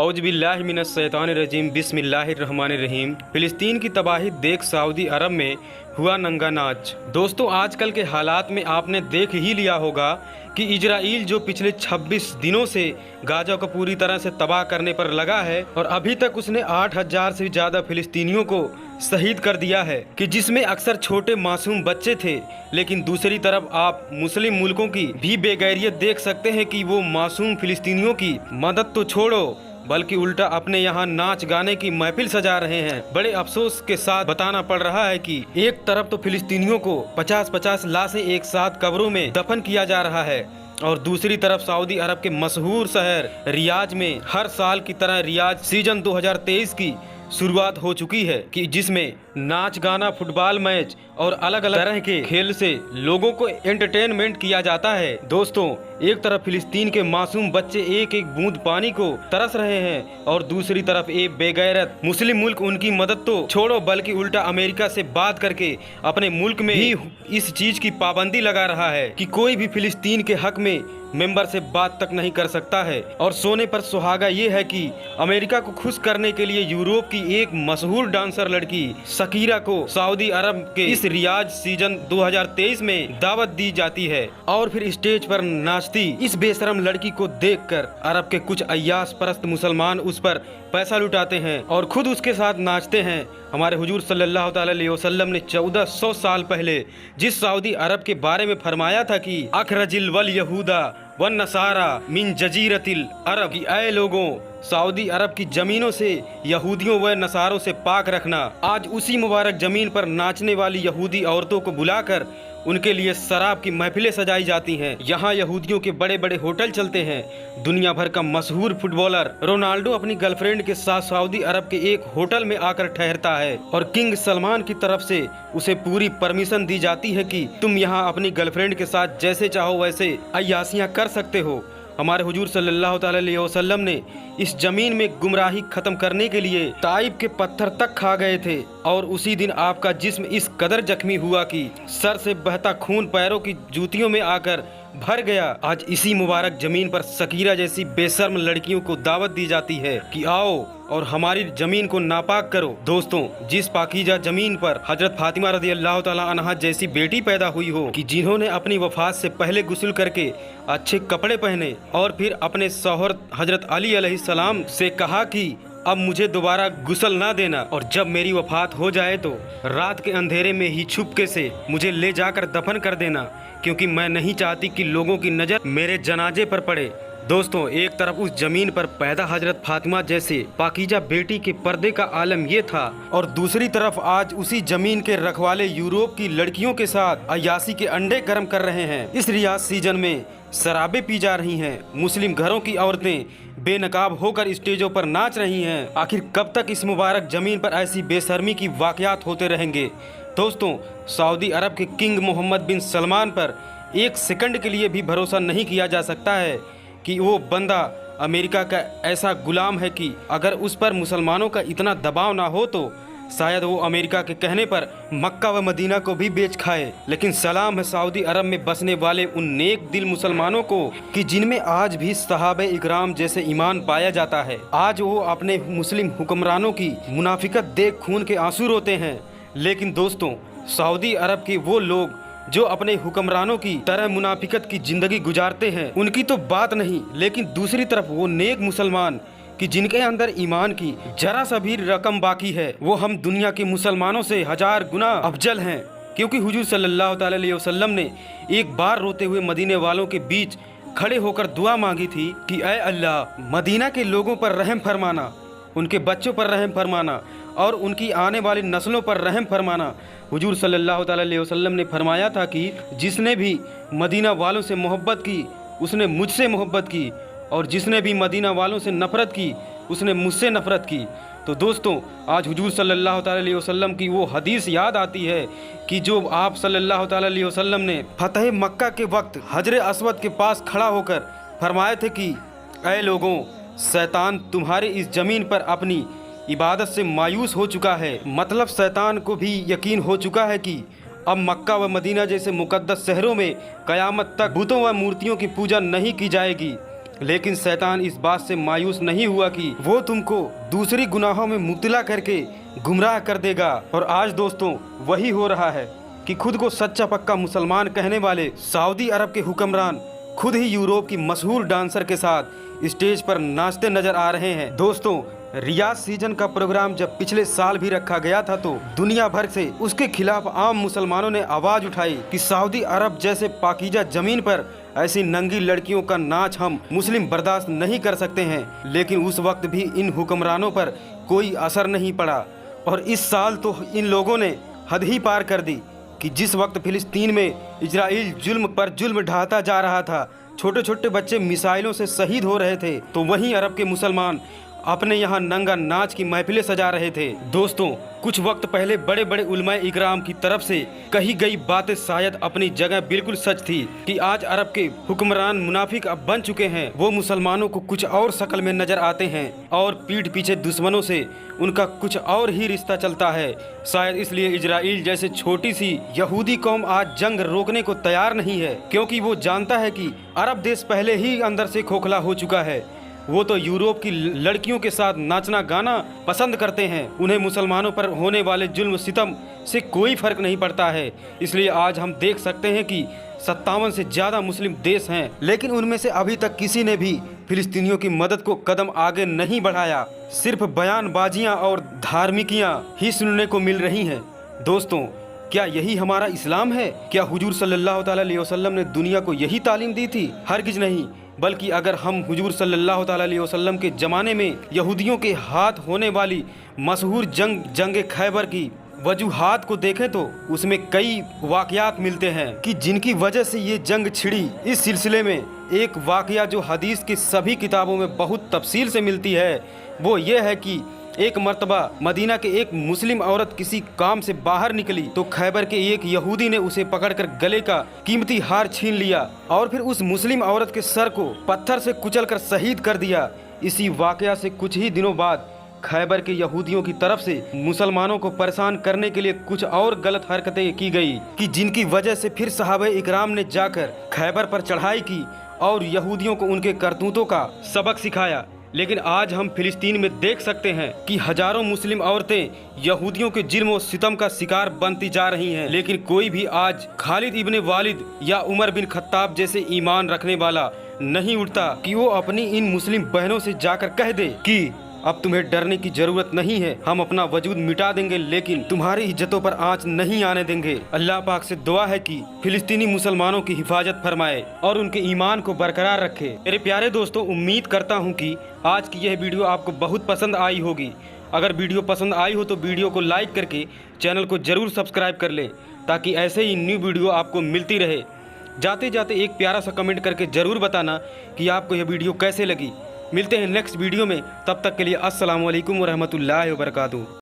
औज़ुबिल्लाहि मिनश्शैतानिर्रजीम बिस्मिल्लाहिर्रहमानिर्रहीम। फ़िलिस्तीन की तबाही देख सऊदी अरब में हुआ नंगा नाच। दोस्तों, आजकल के हालात में आपने देख ही लिया होगा कि इजराइल जो पिछले 26 दिनों से गाजा को पूरी तरह से तबाह करने पर लगा है और अभी तक उसने 8,000 से ज़्यादा फ़िलिस्तीनियों को शहीद कर दिया है, कि जिसमें अक्सर छोटे मासूम बच्चे थे। लेकिन दूसरी तरफ आप मुस्लिम मुल्कों की भी बेगैरियत देख सकते हैं कि वो मासूम फ़िलिस्तीनियों की मदद तो छोड़ो बल्कि उल्टा अपने यहाँ नाच गाने की महफिल सजा रहे हैं। बड़े अफसोस के साथ बताना पड़ रहा है कि एक तरफ तो फिलिस्तीनियों को 50-50 लाशें एक साथ कब्रों में दफन किया जा रहा है और दूसरी तरफ सऊदी अरब के मशहूर शहर रियाज में हर साल की तरह रियाज सीजन 2023 की शुरुआत हो चुकी है, कि जिसमें नाच गाना, फुटबॉल मैच और अलग अलग तरह के खेल से लोगों को एंटरटेनमेंट किया जाता है। दोस्तों, एक तरफ फिलिस्तीन के मासूम बच्चे एक एक बूंद पानी को तरस रहे हैं और दूसरी तरफ एक बेगैरत मुस्लिम मुल्क उनकी मदद तो छोड़ो बल्कि उल्टा अमेरिका से बात करके अपने मुल्क में ही इस चीज की पाबंदी लगा रहा है कि कोई भी फिलिस्तीन के हक में मेंबर से बात तक नहीं कर सकता है। और सोने पर सुहागा ये है कि अमेरिका को खुश करने के लिए यूरोप की एक मशहूर डांसर लड़की शकीरा को सऊदी अरब के इस रियाज सीजन 2023 में दावत दी जाती है और फिर स्टेज पर नाचती इस बेशरम लड़की को देखकर अरब के कुछ अय्याश परस्त मुसलमान उस पर पैसा लुटाते हैं और खुद उसके साथ नाचते हैं। हमारे हुजूर सल्लल्लाहु अलैहि वसल्लम ने 1400 साल पहले जिस सऊदी अरब के बारे में फरमाया था कि अखरजिल वल यहूदा वन नसारा मिन जजीरतिल अरब, की ऐ लोगों, सऊदी अरब की जमीनों से यहूदियों व नसारों से पाक रखना। आज उसी मुबारक जमीन पर नाचने वाली यहूदी औरतों को बुलाकर उनके लिए शराब की महफिलें सजाई जाती हैं। यहाँ यहूदियों के बड़े बड़े होटल चलते हैं। दुनिया भर का मशहूर फुटबॉलर रोनाल्डो अपनी गर्लफ्रेंड के साथ सऊदी अरब के एक होटल में आकर ठहरता है और किंग सलमान की तरफ से उसे पूरी परमिशन दी जाती है कि तुम यहाँ अपनी गर्लफ्रेंड के साथ जैसे चाहो वैसे अय्यासियाँ कर सकते हो। हमारे हुजूर सल्लल्लाहु अलैहि वसल्लम ने इस जमीन में गुमराही खत्म करने के लिए ताइब के पत्थर तक खा गए थे और उसी दिन आपका जिस्म इस कदर जख्मी हुआ कि सर से बहता खून पैरों की जूतियों में आकर भर गया। आज इसी मुबारक जमीन पर शकीरा जैसी बेशर्म लड़कियों को दावत दी जाती है कि आओ और हमारी जमीन को नापाक करो। दोस्तों, जिस पाकीजा जमीन पर हजरत फातिमा रज़ी अल्लाह तआला अन्हा जैसी बेटी पैदा हुई हो, कि जिन्होंने अपनी वफात से पहले गुस्ल करके अच्छे कपड़े पहने और फिर अपने शौहर हजरत अली अलैहिस्सलाम से कहा कि अब मुझे दोबारा गुस्ल ना देना और जब मेरी वफात हो जाए तो रात के अंधेरे में ही छुपके से मुझे ले जाकर दफन कर देना, क्योंकि मैं नहीं चाहती कि लोगों की नज़र मेरे जनाजे पर पड़े। दोस्तों, एक तरफ उस जमीन पर पैदा हजरत फातिमा जैसे पाकीजा बेटी के पर्दे का आलम ये था और दूसरी तरफ आज उसी जमीन के रखवाले यूरोप की लड़कियों के साथ अय्यासी के अंडे गर्म कर रहे हैं। इस रियाज सीजन में शराबें पी जा रही हैं, मुस्लिम घरों की औरतें बेनकाब होकर स्टेजों पर नाच रही हैं। आखिर कब तक इस मुबारक जमीन पर ऐसी बेशर्मी की वाकयात होते रहेंगे? दोस्तों, सऊदी अरब के किंग मोहम्मद बिन सलमान पर एक सेकंड के लिए भी भरोसा नहीं किया जा सकता है कि वो बंदा अमेरिका का ऐसा गुलाम है कि अगर उस पर मुसलमानों का इतना दबाव ना हो तो शायद वो अमेरिका के कहने पर मक्का व मदीना को भी बेच खाए। लेकिन सलाम है सऊदी अरब में बसने वाले उन नेक दिल मुसलमानों को कि जिनमें आज भी सहाबे इकराम जैसे ईमान पाया जाता है। आज वो अपने मुस्लिम हुक्मरानों की मुनाफिकत देख खून के आंसू रोते हैं। लेकिन दोस्तों, सऊदी अरब के वो लोग जो अपने हुक्मरानों की तरह मुनाफिकत की जिंदगी गुजारते हैं, उनकी तो बात नहीं, लेकिन दूसरी तरफ वो नेक मुसलमान कि जिनके अंदर ईमान की जरा सा भी रकम बाकी है, वो हम दुनिया के मुसलमानों से 1000 गुना अफजल हैं। क्योंकि हुजूर सल्लल्लाहु अलैहि वसल्लम ने एक बार रोते हुए मदीने वालों के बीच खड़े होकर दुआ मांगी थी कि ऐ अल्लाह, मदीना के लोगों पर रहम फरमाना, उनके बच्चों पर रहम फरमाना और उनकी आने वाली नस्लों पर रहम फरमाना। हुजूर सल्लल्लाहु अलैहि वसल्लम ने फरमाया था कि जिसने भी मदीना वालों से मोहब्बत की उसने मुझसे मोहब्बत की और जिसने भी मदीना वालों से नफ़रत की उसने मुझसे नफ़रत की। तो दोस्तों, आज हुजूर सल्लल्लाहु अलैहि वसल्लम की वो हदीस याद आती है कि जो आप सल्लल्लाहु अलैहि वसल्लम ने फतह मक्का के वक्त हजर अस्वद के पास खड़ा होकर फरमाए थे कि ऐ लोगों, शैतान तुम्हारे इस ज़मीन पर अपनी इबादत से मायूस हो चुका है। मतलब शैतान को भी यकीन हो चुका है कि अब मक्का व मदीना जैसे मुकद्दस शहरों में क़यामत तक बुतों व मूर्तियों की पूजा नहीं की जाएगी। लेकिन शैतान इस बात से मायूस नहीं हुआ कि वो तुमको दूसरी गुनाहों में मुब्तला करके गुमराह कर देगा। और आज दोस्तों वही हो रहा है कि खुद को सच्चा पक्का मुसलमान कहने वाले सऊदी अरब के हुक्मरान खुद ही यूरोप की मशहूर डांसर के साथ स्टेज पर नाचते नजर आ रहे हैं। दोस्तों रियाज सीजन का प्रोग्राम जब पिछले साल भी रखा गया था तो दुनिया भर से उसके खिलाफ आम मुसलमानों ने आवाज उठाई कि सऊदी अरब जैसे पाकीजा जमीन पर ऐसी नंगी लड़कियों का नाच हम मुस्लिम बर्दाश्त नहीं कर सकते हैं। लेकिन उस वक्त भी इन हुक्मरानों पर कोई असर नहीं पड़ा और इस साल तो इन लोगों ने हद ही पार कर दी कि जिस वक्त फिलिस्तीन में इजराइल जुल्म पर जुल्म ढाता जा रहा था, छोटे छोटे बच्चे मिसाइलों से शहीद हो रहे थे, तो वहीं अरब के मुसलमान अपने यहाँ नंगा नाच की महफिलें सजा रहे थे। दोस्तों कुछ वक्त पहले बड़े बड़े उलमाए इकराम की तरफ से कही गई बातें शायद अपनी जगह बिल्कुल सच थी कि आज अरब के हुक्मरान मुनाफिक अब बन चुके हैं। वो मुसलमानों को कुछ और शक्ल में नजर आते हैं और पीठ पीछे दुश्मनों से उनका कुछ और ही रिश्ता चलता है। शायद इसलिए इजराइल जैसे छोटी सी यहूदी कौम आज जंग रोकने को तैयार नहीं है, क्योंकि वो जानता है कि अरब देश पहले ही अंदर से खोखला हो चुका है। वो तो यूरोप की लड़कियों के साथ नाचना गाना पसंद करते हैं। उन्हें मुसलमानों पर होने वाले जुल्म सितम से कोई फर्क नहीं पड़ता है। इसलिए आज हम देख सकते हैं कि 57 से ज़्यादा मुस्लिम देश हैं, लेकिन उनमें से अभी तक किसी ने भी फिलिस्तीनियों की मदद को कदम आगे नहीं बढ़ाया। सिर्फ बयानबाजियाँ और धार्मिकियाँ ही सुनने को मिल रही हैं। दोस्तों क्या यही हमारा इस्लाम है? क्या हुजूर सल्लल्लाहु अलैहि वसल्लम ने दुनिया को यही तालीम दी थी? हरगिज नहीं, बल्कि अगर हम हुजूर सल्लल्लाहु अलैहि वसल्लम के ज़माने में यहूदियों के हाथ होने वाली मशहूर जंग खैबर की वजूहात को देखें तो उसमें कई वाक़यात मिलते हैं कि जिनकी वजह से ये जंग छिड़ी। इस सिलसिले में एक वाक़या जो हदीस की सभी किताबों में बहुत तफसील से मिलती है वो ये है कि एक मर्तबा मदीना के एक मुस्लिम औरत किसी काम से बाहर निकली तो खैबर के एक यहूदी ने उसे पकड़कर गले का कीमती हार छीन लिया और फिर उस मुस्लिम औरत के सर को पत्थर से कुचलकर शहीद कर दिया। इसी वाकया से कुछ ही दिनों बाद खैबर के यहूदियों की तरफ से मुसलमानों को परेशान करने के लिए कुछ और गलत हरकतें की गई कि जिनकी वजह से फिर सहाबा इकराम ने जाकर खैबर पर चढ़ाई की और यहूदियों को उनके करतूतों का सबक सिखाया। लेकिन आज हम फिलिस्तीन में देख सकते हैं कि हजारों मुस्लिम औरतें यहूदियों के जुल्म और सितम का शिकार बनती जा रही हैं। लेकिन कोई भी आज खालिद इब्ने वालिद या उमर बिन खत्ताब जैसे ईमान रखने वाला नहीं उठता कि वो अपनी इन मुस्लिम बहनों से जाकर कह दे कि अब तुम्हें डरने की जरूरत नहीं है, हम अपना वजूद मिटा देंगे लेकिन तुम्हारी इज्जतों पर आंच नहीं आने देंगे। अल्लाह पाक से दुआ है कि फिलिस्तीनी मुसलमानों की हिफाजत फरमाए और उनके ईमान को बरकरार रखे। मेरे प्यारे दोस्तों, उम्मीद करता हूँ कि आज की यह वीडियो आपको बहुत पसंद आई होगी। अगर वीडियो पसंद आई हो तो वीडियो को लाइक करके चैनल को जरूर सब्सक्राइब कर लें ताकि ऐसे ही न्यू वीडियो आपको मिलती रहे। जाते जाते एक प्यारा सा कमेंट करके ज़रूर बताना कि आपको यह वीडियो कैसे लगी। मिलते हैं नेक्स्ट वीडियो में, तब तक के लिए अस्सलामु अलैकुम व रहमतुल्लाहि व बरकातुहू।